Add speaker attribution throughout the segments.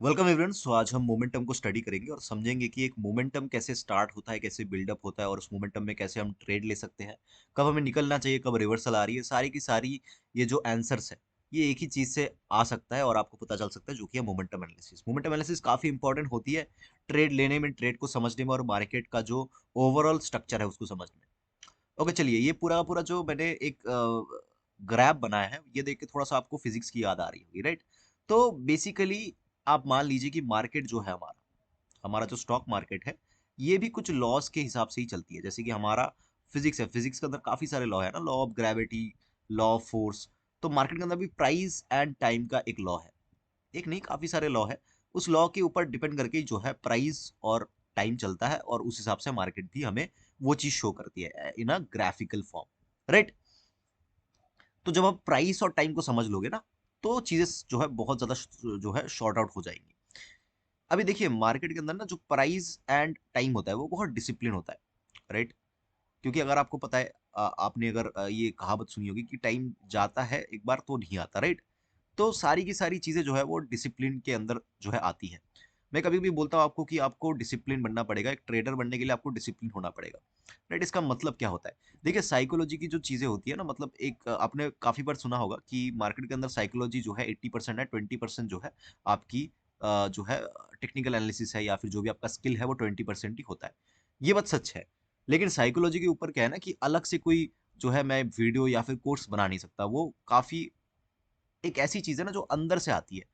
Speaker 1: Welcome everyone. सो आज हम momentum को स्टडी करेंगे और समझेंगे कि एक मोमेंटम कैसे स्टार्ट होता है, कैसे बिल्डअप होता है और उस मोमेंटम में कैसे हम ट्रेड ले सकते हैं, कब हमें निकलना चाहिए, कब रिवर्सल आ रही है। सारी की सारी ये जो आंसर्स है ये एक ही चीज से आ सकता है और आपको पता चल सकता है, जो कि है मोमेंटम एनालिसिस। मोमेंटम एनालिसिस काफी इंपॉर्टेंट होती है ट्रेड लेने में, ट्रेड को समझने में और मार्केट का जो ओवरऑल स्ट्रक्चर है उसको समझने में। ओके, चलिए ये पूरा का पूरा जो मैंने एक ग्राफ बनाया है ये देख के थोड़ा सा आपको फिजिक्स की याद आ रही होगी, राइट? तो बेसिकली आप मान लीजिए कि मार्केट जो है हमारा हमारा जो स्टॉक मार्केट है, ये भी कुछ लॉस के हिसाब से ही चलती है। जैसे कि हमारा फिजिक्स है, फिजिक्स के अंदर काफी सारे लॉ है ना, law of gravity, law of force. तो मार्केट के अंदर भी प्राइस एंड टाइम का एक लॉ है, एक नहीं काफी सारे लॉ है। उस लॉ के ऊपर डिपेंड करके जो है प्राइस और टाइम चलता है और उस हिसाब से मार्केट भी हमें वो चीज शो करती है इन अ ग्राफिकल फॉर्म, राइट? तो जब आप प्राइस और टाइम को समझ लोगे ना, तो चीजें जो है बहुत ज्यादा जो है शॉर्ट आउट हो जाएंगी। अभी देखिए मार्केट के अंदर ना जो प्राइस एंड टाइम होता है वो बहुत डिसिप्लिन होता है, राइट? क्योंकि अगर आपको पता है, आपने अगर ये कहावत सुनी होगी कि टाइम जाता है एक बार तो नहीं आता, राइट? तो सारी की सारी चीजें जो है वो डिसिप्लिन के अंदर जो है आती है। मैं कभी भी बोलता हूँ आपको कि आपको डिसिप्लिन बनना पड़ेगा, एक ट्रेडर बनने के लिए आपको डिसिप्लिन होना पड़ेगा, राइट? इसका मतलब क्या होता है? देखिए साइकोलॉजी की जो चीजें होती है ना, मतलब एक आपने काफी बार सुना होगा कि मार्केट के अंदर साइकोलॉजी जो है 80% है, 20% जो है आपकी जो है टेक्निकल एनालिसिस है या फिर जो भी आपका स्किल है वो 20% ही होता है। ये बात सच है। लेकिन साइकोलॉजी के ऊपर क्या है ना कि अलग से कोई जो है मैं वीडियो या फिर कोर्स बना नहीं सकता। वो काफी एक ऐसी चीज है ना जो अंदर से आती है।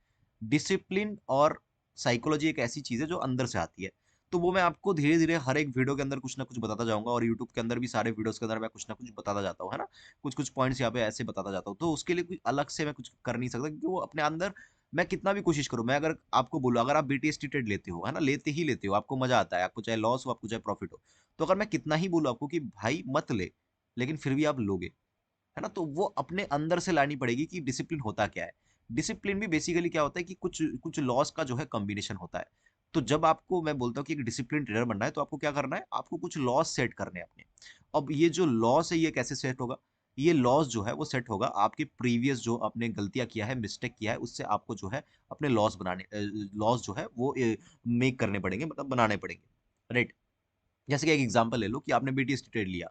Speaker 1: डिसिप्लिन और साइकोलॉजी एक ऐसी चीज है जो अंदर से आती है। तो वो मैं आपको धीरे धीरे हर एक वीडियो के अंदर कुछ ना कुछ बताता जाऊंगा और यूट्यूब के अंदर भी सारे वीडियोस के अंदर मैं कुछ ना कुछ बताता जाता हूँ, है ना? कुछ कुछ पॉइंट्स यहाँ पे ऐसे बताता जाता हूँ। तो उसके लिए कोई अलग से मैं कुछ कर नहीं सकता, क्योंकि वो अपने अंदर मैं कितना भी कोशिश करूँ। मैं अगर आपको बोलूँ, अगर आप बीटीएसटी ट्रेड लेते हो, है ना, लेते हो, आपको मजा आता है, आपको चाहे लॉस हो आपको चाहे प्रॉफिट हो, तो अगर मैं कितना ही बोलूँ आपको कि भाई मत ले, लेकिन फिर भी आप लोगे, है ना? तो वो अपने अंदर से लानी पड़ेगी कि डिसिप्लिन होता क्या है। डिसिप्लिन भी बेसिकली क्या होता है कि कुछ कुछ लॉस का जो है कॉम्बिनेशन होता है। तो जब आपको मैं बोलता हूँ कि एक डिसिप्लिन ट्रेडर बनना है तो आपको क्या करना है, आपको कुछ लॉस सेट करने हैं अपने। अब ये जो लॉस है ये कैसे सेट होगा? ये लॉस जो है वो सेट होगा आपके प्रीवियस जो आपने गलतियां किया है, मिस्टेक किया है, उससे आपको जो है अपने लॉस बनाने, लॉस जो है वो मेक करने पड़ेंगे, मतलब बनाने पड़ेंगे, राइट? जैसे कि एक एग्जांपल ले लो कि आपने बीटीएस ट्रेड लिया,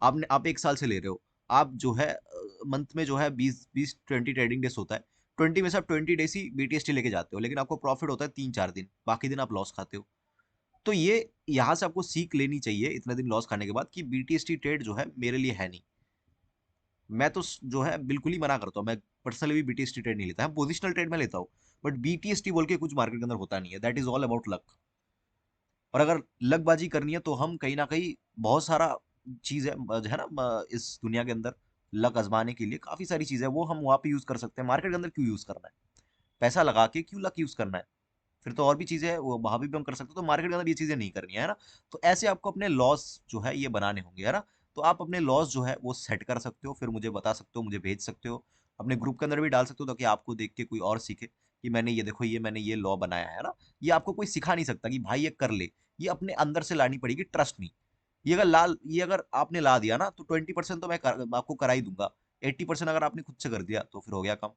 Speaker 1: आपने आप 1 साल से ले रहे हो। आप जो है मंथ में जो है 20 20 ट्रेडिंग डेज होता है। 20 में से आप 20 डेज ही बीटीएसटी लेके जाते हो, लेकिन आपको प्रॉफिट होता है 3 4 दिन, बाकी दिन आप लॉस खाते हो। तो ये यहाँ से आपको सीख लेनी चाहिए इतने दिन लॉस खाने के बाद कि बीटीएसटी ट्रेड जो है मेरे लिए है नहीं। मैं तो जो है बिल्कुल ही मना करता हूँ। मैं पर्सनली भी बीटीएसटी ट्रेड नहीं लेता। हाँ, पोजिशनल ट्रेड में लेता हूँ, बट बीटीएसटी बोल के कुछ मार्केट के अंदर होता नहीं है। That is all about luck. और अगर लगबाजी करनी है तो हम कहीं ना कहीं बहुत सारा चीज है जो है ना, इस दुनिया के अंदर लक आजमाने के लिए काफी सारी चीज है, वो हम वहां पे यूज कर सकते हैं। मार्केट के अंदर क्यों यूज करना है? पैसा लगा के क्यों लक यूज करना है? फिर तो और भी चीजें है वो वहां भी हम कर सकते हैं। तो मार्केट के अंदर ये चीजें नहीं करनी है ना। तो ऐसे आपको अपने लॉस जो है ये बनाने होंगे, है ना? तो आप अपने लॉस जो है वो सेट कर सकते हो, फिर मुझे बता सकते हो, मुझे भेज सकते हो, अपने ग्रुप के अंदर भी डाल सकते हो, ताकि आपको देख के कोई और सीखे कि मैंने ये देखो, ये मैंने ये लॉ बनाया है ना। ये आपको कोई सिखा नहीं सकता कि भाई ये कर ले। ये अपने अंदर से लानी पड़ेगी, ट्रस्ट मी। ये अगर आपने ला दिया ना तो 20% तो आपको करा ही दूंगा। 80% अगर आपने खुद से कर दिया तो फिर हो गया काम।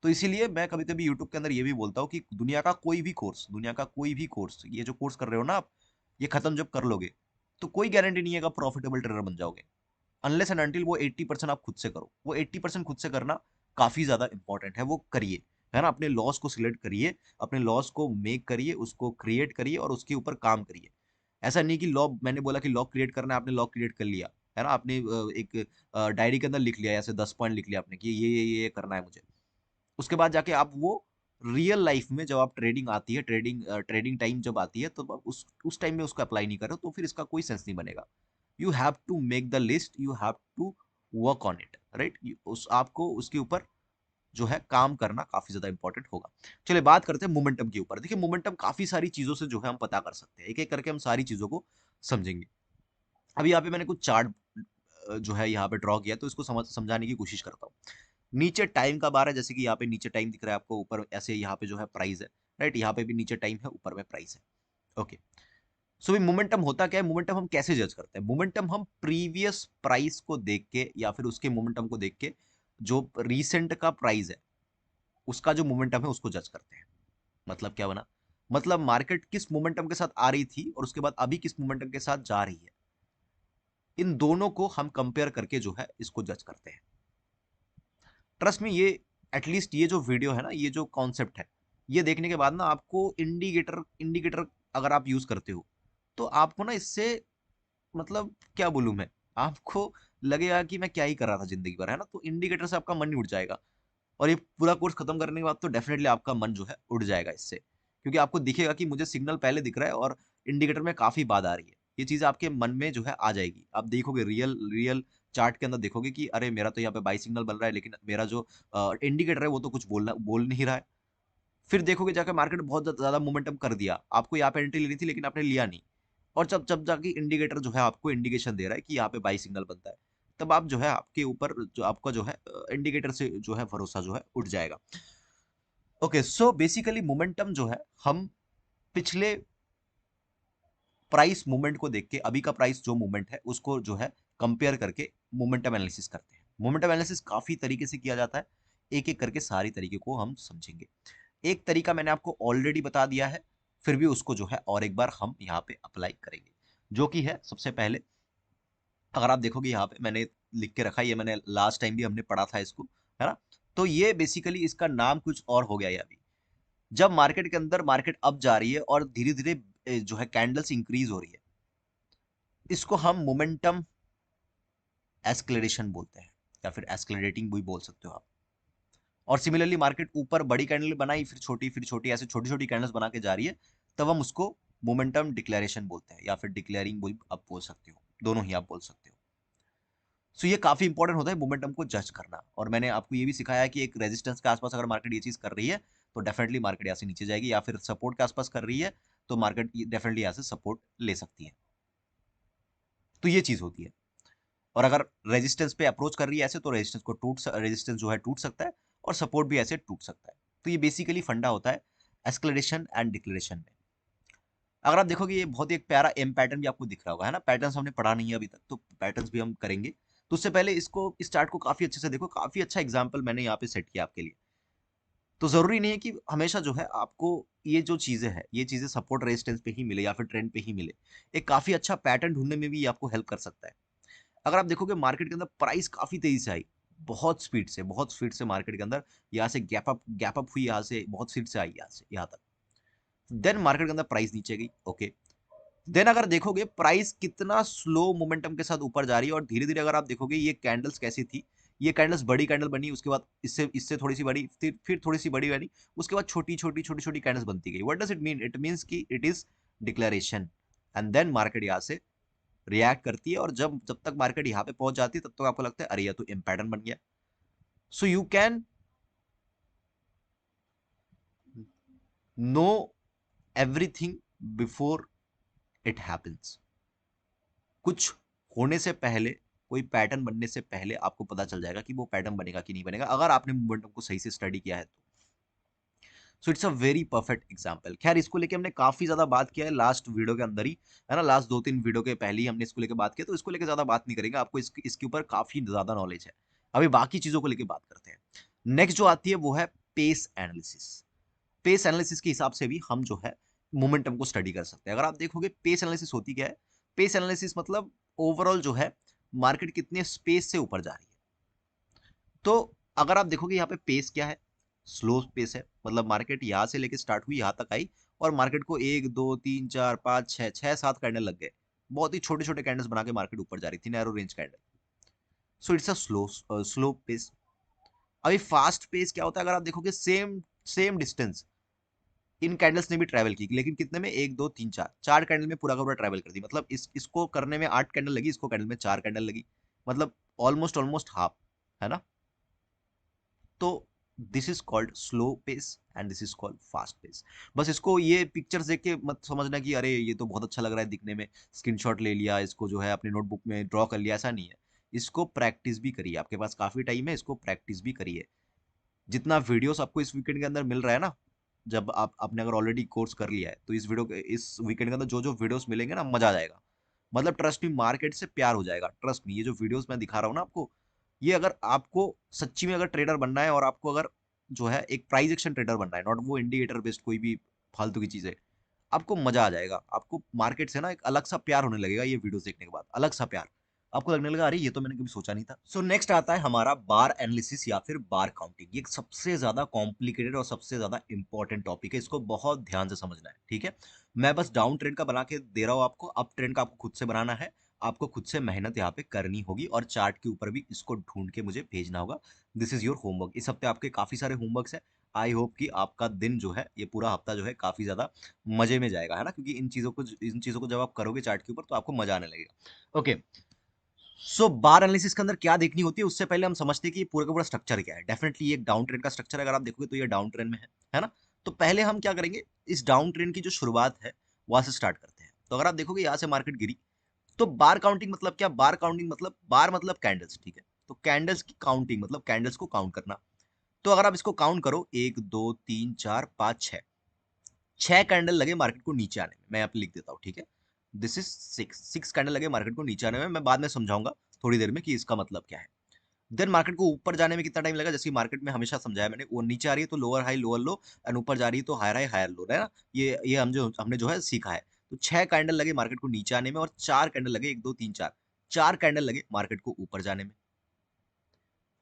Speaker 1: तो इसीलिए मैं कभी कभी यूट्यूब के अंदर ये भी बोलता हूँ कि दुनिया का कोई भी कोर्स, ये जो कोर्स कर रहे हो ना आप, ये खत्म जब कर लोगे तो कोई गारंटी नहीं है कि आप प्रॉफिटेबल ट्रेडर बन जाओगे, अनलेस एंड अनटिल वो 80% आप खुद से करो। वो 80% खुद से करना काफी ज्यादा इंपॉर्टेंट है, वो करिए, है ना? अपने लॉस को सिलेक्ट करिए, अपने लॉस को मेक करिए, उसको क्रिएट करिए और उसके ऊपर काम करिए। ऐसा नहीं कि लॉ, मैंने बोला कि लॉ क्रिएट करना है, आपने लॉ क्रिएट कर लिया, है ना? आपने एक डायरी के अंदर लिख लिया, ऐसे 10 पॉइंट लिख लिया आपने कि ये करना है मुझे। उसके बाद जाके आप वो रियल लाइफ में जब आप ट्रेडिंग आती है, ट्रेडिंग टाइम जब आती है, तो आप उस टाइम में उसको अप्लाई नहीं करो तो फिर इसका कोई सेंस नहीं बनेगा। You have to make the list, you have to work on it, right? उस आपको उसके ऊपर जो है काम करना काफी ज्यादा इंपॉर्टेंट होगा। चलिए बात करते हैं मोमेंटम के ऊपर। देखिए मोमेंटम काफी सारी चीजों से जो है हम पता कर सकते हैं, एक एक करके हम सारी चीजों को समझेंगे। अभी यहाँ पे मैंने कुछ चार्ट जो है यहाँ पे ड्रॉ किया, तो इसको समझाने की कोशिश करता हूँ। नीचे टाइम का बार है, जैसे कि यहाँ पे नीचे टाइम दिख रहा है आपको, ऊपर ऐसे यहाँ पे जो है प्राइस है, राइट? यहाँ पे भी नीचे टाइम है, ऊपर में प्राइस है। ओके। सो भी मोमेंटम होता क्या है? मोमेंटम हम कैसे जज करते हैं? मोमेंटम हम प्रीवियस प्राइस को देख के या फिर उसके मोमेंटम को देख के, जो रीसेंट का प्राइस है उसका जो मोमेंटम है उसको जज करते हैं। मतलब क्या बना? मतलब मार्केट किस मोमेंटम के साथ आ रही थी और उसके बाद अभी किस मोमेंटम के साथ जा रही है, इन दोनों को हम कंपेयर करके जो है इसको जज करते हैं। ट्रस्ट में ये एटलीस्ट ये जो वीडियो है ना, ये जो कॉन्सेप्ट है, ये देखने के बाद ना आपको इंडिकेटर इंडिकेटर अगर आप यूज करते हो तो आपको ना इससे मतलब क्या बोलूं मैं, आपको लगेगा कि मैं क्या ही कर रहा था जिंदगी भर, है ना। तो इंडिकेटर से आपका मन नहीं उठ जाएगा, और ये पूरा कोर्स खत्म करने के बाद तो डेफिनेटली आपका मन जो है उड़ जाएगा इससे, क्योंकि आपको दिखेगा कि मुझे सिग्नल पहले दिख रहा है और इंडिकेटर में काफी बाद आ रही है। ये चीज आपके मन में जो है आ जाएगी, आप देखोगे रियल रियल चार्ट के अंदर देखोगे कि अरे मेरा तो यहाँ पे बाई सिग्नल बन रहा है, लेकिन मेरा जो इंडिकेटर है वो तो कुछ बोल नहीं रहा है। फिर देखोगे जाकर मार्केट बहुत ज्यादा मोमेंटम कर दिया, आपको यहाँ पे एंट्री लेनी थी लेकिन आपने लिया नहीं, और जब जब जाके इंडिकेटर जो है आपको इंडिकेशन दे रहा है कि यहाँ पे बाई सिग्नल बनता है, तब आप जो है आपके ऊपर जो आपका जो है इंडिकेटर से जो है भरोसा जो है उठ जाएगा। ओके, सो बेसिकली मोमेंटम जो है हम पिछले प्राइस मूवमेंट को देख के अभी का प्राइस जो मूवमेंट है उसको जो है कंपेयर करके मोमेंटम एनालिसिस करते हैं। मोमेंटम एनालिसिस काफी तरीके से किया जाता है, एक एक करके सारी तरीके को हम समझेंगे। एक तरीका मैंने आपको ऑलरेडी बता दिया है, फिर भी उसको जो है और एक बार हम यहाँ पे अप्लाई करेंगे, जो कि है सबसे पहले, अगर आप देखोगे यहाँ पे मैंने लिख के रखा है, ये मैंने लास्ट टाइम भी हमने पढ़ा था इसको, है ना। तो ये बेसिकली इसका नाम कुछ और हो गया है अभी, जब मार्केट के अंदर मार्केट अप जा रही है और धीरे धीरे जो है कैंडल्स इंक्रीज हो रही है, इसको हम मोमेंटम एस्केलेरेशन बोलते हैं, या फिर एस्केलेरेटिंग भी बोल सकते हो आप। और सिमिलरली मार्केट ऊपर बड़ी कैंडल बनाई, फिर छोटी ऐसे छोटी छोटी कैंडल्स बना के जा रही है, तब हम उसको मोमेंटम डिक्लेरेशन बोलते हैं, या फिर डिक्लेयरिंग भी आप बोल सकते हो, दोनों ही आप बोल सकते हो। सो ये काफी इंपॉर्टेंट होता है मोमेंटम को जज करना, और मैंने आपको ये भी सिखाया है कि एक रेजिस्टेंस के आसपास अगर मार्केट ये चीज कर रही है तो डेफिनेटली मार्केट यहाँ से नीचे जाएगी, या फिर सपोर्ट के आसपास कर रही है तो मार्केट डेफिनेटली यहाँ से सपोर्ट ले सकती है। तो ये चीज होती है, और अगर रेजिस्टेंस पे अप्रोच कर रही है ऐसे, तो रेजिस्टेंस जो है टूट सकता है, और सपोर्ट भी ऐसे टूट सकता है। तो ये बेसिकली फंडा होता है एस्केलेरेशन एंड डिक्लेरेशन में। अगर आप देखोगे ये बहुत ही एक प्यारा एम पैटर्न भी आपको दिख रहा होगा, है ना। पैटर्न्स हमने पढ़ा नहीं है अभी तक, तो पैटर्न्स भी हम करेंगे। तो उससे पहले इसको इस चार्ट को काफी अच्छे से देखो, काफी अच्छा एग्जाम्पल मैंने यहाँ पे सेट किया आपके लिए। तो जरूरी नहीं है कि हमेशा जो है आपको ये जो चीजें है, ये चीजें सपोर्ट रेजिस्टेंस पे ही मिले या फिर ट्रेंड पे ही मिले। एक काफी अच्छा पैटर्न ढूंढने में भी ये आपको हेल्प कर सकता है। अगर आप देखोगे मार्केट के अंदर प्राइस काफी तेजी से आई, बहुत स्पीड से मार्केट के अंदर यहाँ से गैप अप हुई, यहाँ से बहुत स्पीड से आई, यहाँ से यहाँ तक, देन मार्केट के अंदर प्राइस नीचे गई। ओके, देन अगर देखोगे प्राइस कितना स्लो मोमेंटम के साथ ऊपर जा रही है, और धीरे धीरे अगर आप देखोगे ये कैंडल्स कैसी थी, ये कैंडल्स बड़ी कैंडल बनी, उसके बाद इससे इससे थोड़ी सी बड़ी, फिर थोड़ी सी बड़ी बनी, उसके बाद छोटी छोटी कैंडल्स बनती गई। What does it mean? It means कि it is declaration, and then market यहाँ से रिएक्ट करती है, और जब जब तक मार्केट यहाँ पे पहुंच जाती है तब तक आपको लगता है अरे ये तो पैटर्न बन गया। So you can know everything before it happens. कुछ होने से पहले, कोई पैटर्न बनने से पहले आपको पता चल जाएगा कि वो पैटर्न बनेगा कि नहीं बनेगा, अगर आपने मोमेंटम को सही से स्टडी किया है तो। सो it's a very perfect example. खैर इसको लेके हमने काफी ज्यादा बात किया है लास्ट वीडियो के अंदर ही, है ना। लास्ट 2-3 वीडियो के पहले ही हमने इसको लेके बात किया, तो इसको लेके ज्यादा बात नहीं करेंगे, आपको इसके ऊपर काफी ज्यादा नॉलेज है। अभी बाकी चीजों को लेके बात करते हैं। नेक्स्ट जो आती है वो है पेस एनालिसिस। पेस एनालिसिस के हिसाब से भी हम जो है मोमेंटम को स्टडी कर सकते हैं। अगर आप देखोगे पेस एनालिसिस होती क्या है, पेस एनालिसिस मतलब ओवरऑल जो है मार्केट कितने स्पेस से ऊपर जा रही है। तो अगर आप देखोगे यहाँ पे पेस क्या है, स्लो पेस है, मतलब मार्केट यहाँ से लेके स्टार्ट हुई यहाँ तक आई, और मार्केट को 1 2 3 4 5 6 7 कैंडल लग गए, बहुत ही छोटे छोटे कैंडल्स बना के मार्केट ऊपर जा रही थी, narrow range candle. So it's a slow pace. अभी फास्ट पेस क्या होता है, अगर आप देखोगे सेम सेम डिस्टेंस इन कैंडल्स ने भी ट्रैवल की, लेकिन कितने में, 1 2 3 4 कैंडल में पूरा का पूरा ट्रैवल कर दी, मतलब इसको करने में 8 कैंडल लगी, इसको कैंडल में 4 कैंडल लगी, मतलब ऑलमोस्ट ऑलमोस्ट हाफ, है ना। तो this is called slow pace and this is called fast pace. बस इसको ये पिक्चर्स देख के मत समझना कि अरे ये तो बहुत अच्छा लग रहा है दिखने में, स्क्रीनशॉट ले लिया, इसको जो है अपनी नोटबुक में ड्रॉ कर लिया, ऐसा नहीं है। इसको प्रैक्टिस भी करिए, आपके पास काफी टाइम है, इसको प्रैक्टिस भी करिए। जितना वीडियोस आपको इस वीकेंड के अंदर मिल रहा है ना, जब आपने अगर ऑलरेडी कोर्स कर लिया है, तो इस वीकेंड के अंदर जो जो वीडियोस मिलेंगे ना, मजा आ जाएगा। मतलब ट्रस्ट मी, मार्केट से प्यार हो जाएगा। ट्रस्ट मी, ये जो वीडियोस मैं दिखा रहा हूँ ना आपको, ये अगर आपको सच्ची में अगर ट्रेडर बनना है, और आपको अगर जो है एक प्राइस एक्शन ट्रेडर बनना है, नॉट वो इंडिकेटर बेस्ड कोई भी फालतू की चीजें, आपको मजा आ जाएगा। आपको मार्केट से ना एक अलग सा प्यार होने लगेगा ये वीडियोस देखने के बाद, अलग सा प्यार। आपको लगने लगा अरे ये तो मैंने कभी सोचा नहीं था। सो नेक्स्ट आता है हमारा बार एनालिसिस या फिर बार काउंटिंग। ये एक सबसे ज्यादा कॉम्प्लिकेटेड और सबसे ज्यादा इंपॉर्टेंट टॉपिक है, इसको बहुत ध्यान से समझना है, ठीक है। मैं बस डाउन ट्रेंड का बना के दे रहा हूँ आपको, अप ट्रेंड का आपको खुद से बनाना है। आपको खुद से मेहनत यहाँ पे करनी होगी और चार्ट के ऊपर भी इसको ढूंढ के मुझे भेजना होगा। This is your homework. इस हफ्ते आपके काफी सारे होमवर्क्स है। आई होप कि आपका दिन जो है, ये पूरा हफ्ता जो है काफी ज्यादा मजे में जाएगा, है ना, क्योंकि इन चीजों को जब आप करोगे चार्ट के ऊपर तो आपको मजा आने लगेगा। ओके, सो बार एनालिसिस के अंदर क्या देखनी होती है उससे पहले हम समझते हैं कि ये पूरा का पूरा स्ट्रक्चर क्या है। डेफिनेटली ये एक डाउन ट्रेंड का स्ट्रक्चर है, अगर आप देखोगे तो ये डाउन ट्रेंड में है ना। तो पहले हम क्या करेंगे, इस डाउन ट्रेंड की जो शुरुआत है वहां से स्टार्ट करते हैं। तो अगर आप देखोगे यहाँ से मार्केट गिरी, तो बार काउंटिंग मतलब क्या, बार काउंटिंग मतलब बार मतलब कैंडल्स, ठीक है। तो कैंडल्स की काउंटिंग मतलब कैंडल्स को काउंट करना। तो अगर आप इसको काउंट करो, 1 2 3 4 5 6 कैंडल लगे मार्केट को नीचे आने में। मैं यहाँ पे लिख देता हूँ, ठीक है। दिस इज 6 कैंडल लगे मार्केट को नीचे आने में। मैं बाद में समझाऊंगा थोड़ी देर में कि इसका मतलब क्या है। देन मार्केट को ऊपर जाने में कितना टाइम लगा, जैसे मार्केट में हमेशा समझाया मैंने, वो नीचे आ रही है तो lower high lower low, and ऊपर जा रही है तो हायर हाई हायर लो, है ना। ये हमने जो है सीखा है। तो 6 कैंडल लगे मार्केट को नीचे आने में और 4 कैंडल लगे, 1 2 3 4, 4 कैंडल लगे मार्केट को ऊपर जाने में।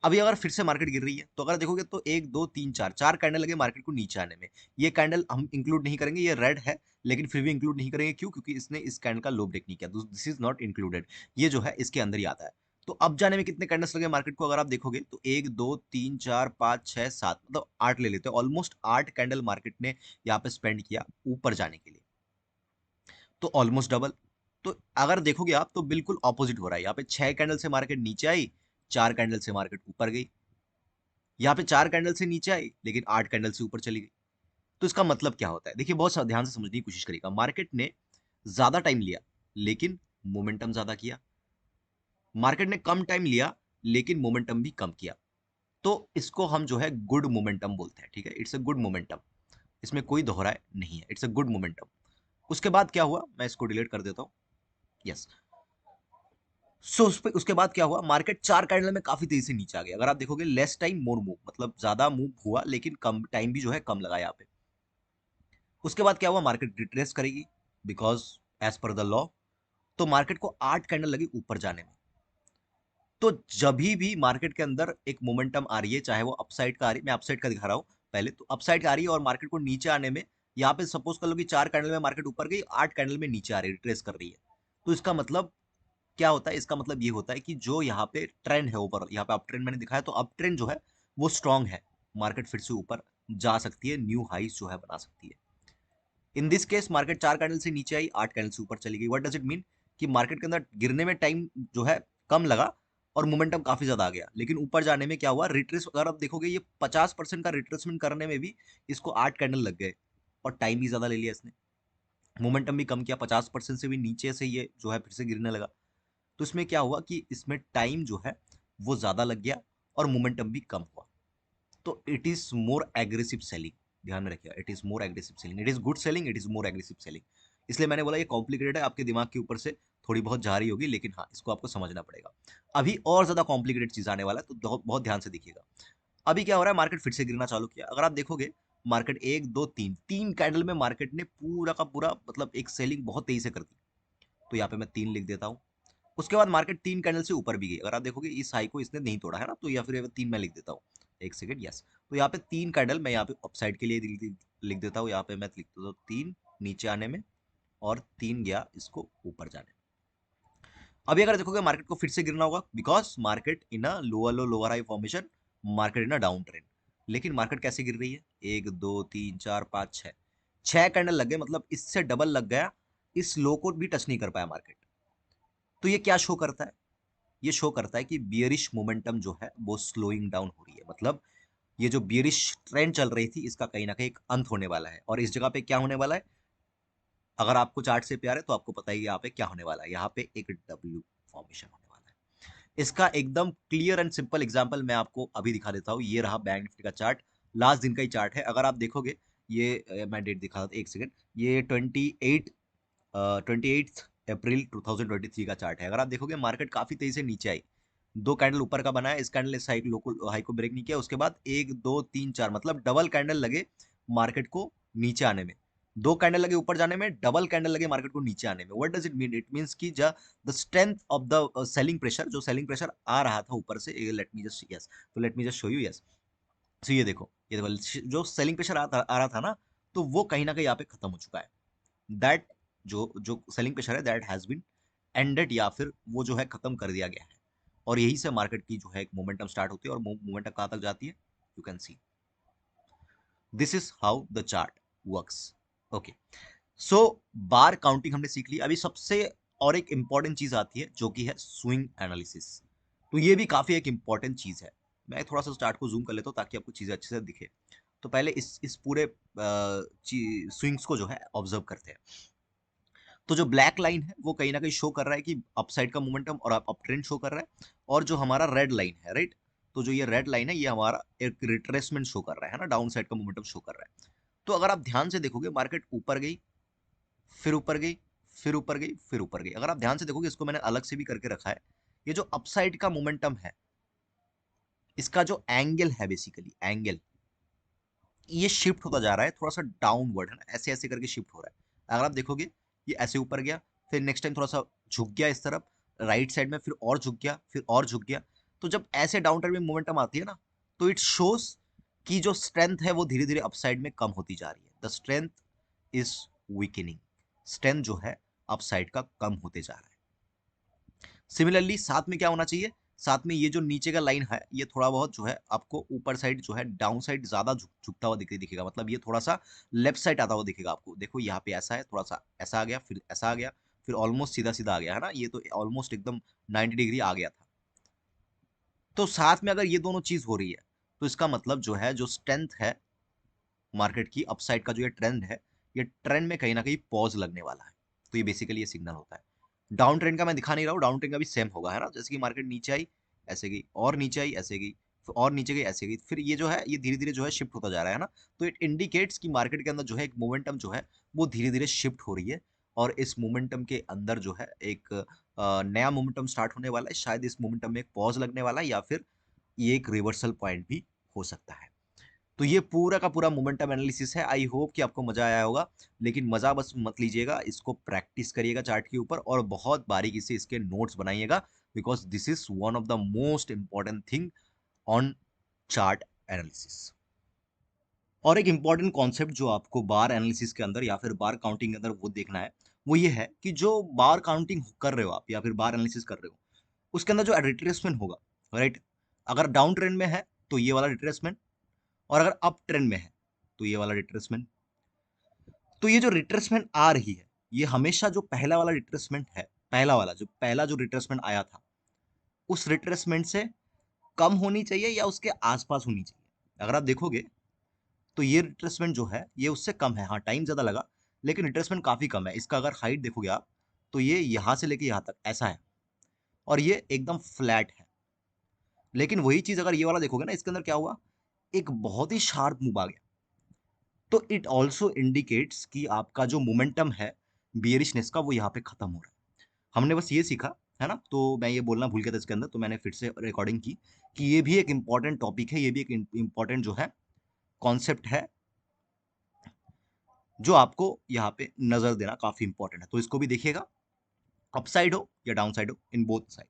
Speaker 1: अभी अगर फिर से मार्केट गिर रही है तो अगर देखोगे तो 1 2 3 4, 4 कैंडल लगे मार्केट को नीचे आने में। ये कैंडल हम इंक्लूड नहीं करेंगे, ये रेड है लेकिन फिर भी इंक्लूड नहीं करेंगे, क्यों? क्योंकि इसने इस कैंडल का लो ब्रेक नहीं किया, दिस इज नॉट इंक्लूडेड। ये जो है इसके अंदर ही आता है। तो अब जाने में कितने कैंडल्स लगे मार्केट को, अगर आप देखोगे तो 1 2 3 4 5 6 7, मतलब 8 ले लेते हैं। ऑलमोस्ट 8 कैंडल मार्केट ने यहाँ पे स्पेंड किया ऊपर जाने के लिए, तो ऑलमोस्ट डबल। तो अगर देखोगे आप तो बिल्कुल ऑपोजिट हो रहा है। यहाँ पे 6 कैंडल से मार्केट नीचे आई, 4 कैंडल से मार्केट ऊपर गई। यहाँ पे 4 कैंडल से नीचे आई लेकिन 8 कैंडल से ऊपर चली गई। तो इसका मतलब क्या होता है, देखिए बहुत ध्यान से समझने की कोशिश करिएगा। मार्केट ने ज्यादा टाइम लिया लेकिन मोमेंटम ज्यादा किया। मार्केट ने कम टाइम लिया लेकिन मोमेंटम भी कम किया। तो इसको हम जो है गुड मोमेंटम बोलते हैं, ठीक है। इट्स अ गुड मोमेंटम, इसमें कोई दोहराए नहीं है, इट्स अ गुड मोमेंटम। उसके बाद क्या हुआ, मैं इसको डिलीट कर देता हूँ। यस। उसके बाद क्या हुआ, मार्केट 4 कैंडल में काफी तेजी से नीचे आ गया। अगर आप देखोगे लेस टाइम मोर मूव, मतलब ज्यादा मूव हुआ लेकिन कम टाइम भी जो है कम लगा यहाँ पे। उसके बाद क्या हुआ, मार्केट रिट्रेस करेगी because as per the law. तो मार्केट को 8 कैंडल लगी ऊपर जाने में। तो जब भी मार्केट के अंदर एक मोमेंटम आ रही है, चाहे वो अपसाइड का आ रही है, मैं अपसाइड का दिखा रहा हूं पहले, तो अपसाइड का आ रही है और मार्केट को नीचे आने में, यहाँ पे सपोज कर लो कि 4 कैंडल में मार्केट ऊपर गई, 8 कैंडल में नीचे आ रही है, रिट्रेस कर रही है। तो इसका मतलब क्या होता है, इसका मतलब ये होता है कि जो यहाँ पे ट्रेंड है ऊपर, यहाँ पे अप ट्रेंड मैंने दिखाया, तो अप ट्रेंड जो है वो स्ट्रांग है। मार्केट फिर से ऊपर जा सकती है, न्यू हाइस जो है बना सकती है। In this case market 4 candle से नीचे आई, 8 कैंडल से ऊपर चली गई। व्हाट डज इट मीन, कि मार्केट के अंदर गिरने में टाइम जो है कम लगा और मोमेंटम काफी ज्यादा आ गया, लेकिन ऊपर जाने में क्या हुआ, रिट्रेस। अगर आप देखोगे ये 50% का रिट्रेसमेंट करने में भी इसको 8 कैंडल लग गए और टाइम भी ज्यादा ले लिया इसने, मोमेंटम भी कम किया, 50% से भी नीचे से ये जो है फिर से गिरने लगा। तो इसमें क्या हुआ कि इसमें टाइम जो है वो ज्यादा लग गया और मोमेंटम भी कम हुआ। तो it is more aggressive selling, ध्यान में रखिएगा। It is more aggressive selling, it is good selling, it is more aggressive selling. इसलिए मैंने बोला ये कॉम्प्लिकेटेड है, आपके दिमाग के ऊपर से थोड़ी बहुत जा रही होगी, लेकिन हाँ इसको आपको समझना पड़ेगा। अभी और ज्यादा कॉम्प्लिकेटेड चीज आने वाला है, तो बहुत बहुत ध्यान से देखिएगा। अभी क्या हो रहा है, मार्केट फिर से गिरना चालू किया। अगर आप देखोगे मार्केट 1 2 3 कैंडल में मार्केट ने पूरा का पूरा मतलब एक सेलिंग बहुत तेजी से कर दी। तो यहाँ पे मैं 3 लिख देता हूँ। उसके बाद मार्केट 3 कैंडल से ऊपर भी गई। अगर आप देखोगे इस हाई को इसने नहीं तोड़ा है ना, तो या फिर 3 मैं लिख देता हूँ। एक सेकेंड, यस। तो यहाँ पे 3 कैंडल मैं यहाँ पे अपसाइड के लिए लिख देता हूँ। यहाँ पे मैं लिख देता हूँ 3 नीचे आने में और 3 गया इसको ऊपर जाने में। अभी अगर देखोगे मार्केट को फिर से गिरना होगा because market in a lower low lower high formation, market in a down trend. लेकिन मार्केट कैसे गिर रही है, 1 2 3 4 5 6, 6 कैंडल लग गए, मतलब इससे डबल लग गया। इस लो को भी टच नहीं कर पाया मार्केट। तो ये क्या शो करता है, ये शो करता है कि बियरिश मोमेंटम जो है वो स्लोइंग डाउन हो रही है। मतलब ये जो बियरिश ट्रेंड चल रही थी इसका कहीं ना कहीं एक अंत होने वाला है। और इस जगह पे क्या होने वाला है, अगर आपको चार्ट से प्यार है तो आपको पता ही है यहाँ पे क्या होने वाला है। यहाँ पे एक डब्ल्यू फॉर्मेशन होने वाला है। इसका एकदम क्लियर एंड सिंपल एग्जांपल मैं आपको अभी दिखा देता हूँ। ये रहा बैंक निफ्टी का चार्ट, लास्ट दिन का ही चार्ट है। अगर आप देखोगे ये मैं डेट दिखा देता हूँ, एक सेकेंड। ये 28 अप्रैल 2023 का चार्ट है। अगर आप देखोगे मार्केट काफी तेजी से नीचे आई, 2 कैंडल ऊपर का बनाया, इस कैंडल इस हाई को ब्रेक नहीं किया। उसके बाद 1 2 3 4 मतलब डबल कैंडल लगे मार्केट को नीचे आने में। 2 कैंडल लगे ऊपर जाने में, डबल कैंडल लगे मार्केट को नीचे आने में। What does it mean? It means कि the strength of the selling pressure, जो सेलिंग प्रेशर आ रहा था ऊपर से, लेट मी जस्ट यस, तो let me just show you yes. So ये देखो जो सेलिंग प्रेशर आ रहा था ना, तो वो कहीं ना कहीं यहाँ पे खत्म हो चुका है। दैट जो जो सेलिंग प्रेशर है दैट हैज बीन एंडेड, या फिर वो जो है खत्म कर दिया गया है। और यही से मार्केट की जो है एक मोमेंटम स्टार्ट होती है, और मोमेंटम कहाँ तक जाती है, you can see this is how the chart works. Okay, so bar counting हमने सीख ली। अभी सबसे और एक इंपॉर्टेंट चीज आती है जो कि है स्विंग एनालिसिस। तो ये भी काफी एक इंपॉर्टेंट चीज है। मैं थोड़ा सा स्टार्ट को जूम कर लेता हूँ ताकि आपको चीजें अच्छे से दिखे। तो पहले इस पूरे स्विंग्स को जो है ऑब्जर्व करते हैं। तो जो ब्लैक लाइन है वो कहीं ना कहीं शो कर रहा है कि अपसाइड का मोमेंटम और अप ट्रेंड शो कर रहा है। और जो हमारा रेड लाइन है, राइट, तो जो ये रेड लाइन है ये हमारा एक रिट्रेसमेंट शो कर रहा है ना, डाउन साइड का मोमेंटम शो कर रहा है। तो अगर आप ध्यान से देखोगे मार्केट ऊपर गई, फिर ऊपर गई, फिर ऊपर गई, फिर ऊपर गई। अगर आप ध्यान से देखोगे, इसको मैंने अलग से भी करके रखा है। ये जो अपसाइड का मोमेंटम है, इसका जो एंगल है, बेसिकली एंगल, ये शिफ्ट होता जा रहा है थोड़ा सा डाउनवर्ड, है ना, ऐसे ऐसे करके शिफ्ट हो रहा है। अगर आप देखोगे ये ऐसे ऊपर गया, फिर नेक्स्ट टाइम थोड़ा सा झुक गया इस तरफ राइट साइड में, फिर और झुक गया, फिर और झुक गया। तो जब ऐसे डाउन ट्रेंड में मोमेंटम आती है ना, तो इट शोज कि जो स्ट्रेंथ है वो धीरे धीरे अपसाइड में कम होती जा रही है। The strength is weakening. Strength जो है अपसाइड का कम होते जा रहा है। सिमिलरली साथ में क्या होना चाहिए, साथ में ये जो नीचे का लाइन है ये थोड़ा बहुत जो है आपको ऊपर साइड जो है डाउन साइड ज्यादा झुकता हुआ दिखेगा। मतलब ये थोड़ा सा लेफ्ट साइड आता हुआ दिखेगा आपको। देखो यहाँ पे ऐसा है, थोड़ा सा ऐसा आ गया, फिर ऐसा आ गया, फिर ऑलमोस्ट सीधा सीधा आ गया, है ना। ये तो ऑलमोस्ट एकदम 90 डिग्री आ गया था। तो साथ में अगर ये दोनों चीज हो रही है, तो इसका मतलब जो है जो स्ट्रेंथ है मार्केट की अपसाइड का, जो ये ट्रेंड है, ये ट्रेंड में कहीं ना कहीं पॉज लगने वाला है। तो ये बेसिकली ये सिग्नल होता है। डाउन ट्रेंड का मैं दिखा नहीं रहा हूँ, डाउन ट्रेंड का भी सेम होगा, है ना। जैसे कि मार्केट नीचे आई, ऐसे गई, और नीचे आई, ऐसे गई, फिर और नीचे गई, ऐसे गई, फिर ये जो है ये धीरे धीरे जो है शिफ्ट होता जा रहा है ना। तो इट इंडिकेट्स कि मार्केट के अंदर जो है एक मोमेंटम जो है वो धीरे धीरे शिफ्ट हो रही है। और इस मोमेंटम के अंदर जो है एक नया मोमेंटम स्टार्ट होने वाला है। शायद इस मोमेंटम में एक पॉज लगने वाला है, या फिर ये एक रिवर्सल पॉइंट भी हो सकता है। तो ये पूरा का पूरा मोमेंटम एनालिसिस है। आई होप कि आपको मजा आया होगा। लेकिन मजा बस मत लीजिएगा, इसको प्रैक्टिस करिएगा चार्ट के ऊपर, और बहुत बारीकी से इसके नोट्स बनाइएगा, because this is one of the most important thing on chart analysis. और एक इंपॉर्टेंट कॉन्सेप्ट जो आपको बार एनालिसिस के अंदर या फिर बार काउंटिंग के अंदर वो देखना है, वो ये है कि जो बार काउंटिंग कर रहे हो आप या फिर बार एनालिसिस कर रहे हो, उसके अंदर जो रिट्रेसमेंट होगा, राइट, अगर डाउन ट्रेंड में है तो ये वाला रिट्रेसमेंट, और अगर अप ट्रेंड में है तो ये वाला रिट्रेसमेंट। तो ये जो रिट्रेसमेंट आ रही है, ये हमेशा जो पहला वाला रिट्रेसमेंट है, पहला जो रिट्रेसमेंट आया था, उस रिट्रेसमेंट से कम होनी चाहिए या उसके आसपास होनी चाहिए। अगर आप देखोगे तो ये रिट्रेसमेंट जो है ये उससे कम है। हाँ, टाइम ज्यादा लगा, लेकिन रिट्रेसमेंट काफी कम है। इसका अगर हाइट देखोगे आप, तो ये यहां से लेके यहां तक ऐसा है, और ये एकदम फ्लैट है। लेकिन वही चीज अगर ये वाला देखोगे ना, इसके अंदर क्या हुआ, एक बहुत ही शार्प मूव आ गया। तो इट ऑल्सो इंडिकेट्स कि आपका जो मोमेंटम है बियरिशनेस का, वो यहाँ पे खत्म हो रहा है। हमने बस ये सीखा, है ना। तो मैं ये बोलना भूल गया था इसके अंदर, तो मैंने फिर से रिकॉर्डिंग की कि ये भी एक इंपॉर्टेंट टॉपिक है, ये भी एक इंपॉर्टेंट जो है कॉन्सेप्ट है, जो आपको यहाँ पे नजर देना काफी इंपॉर्टेंट है। तो इसको भी देखिएगा, अपसाइड हो या डाउन साइड हो, इन बोथ साइड।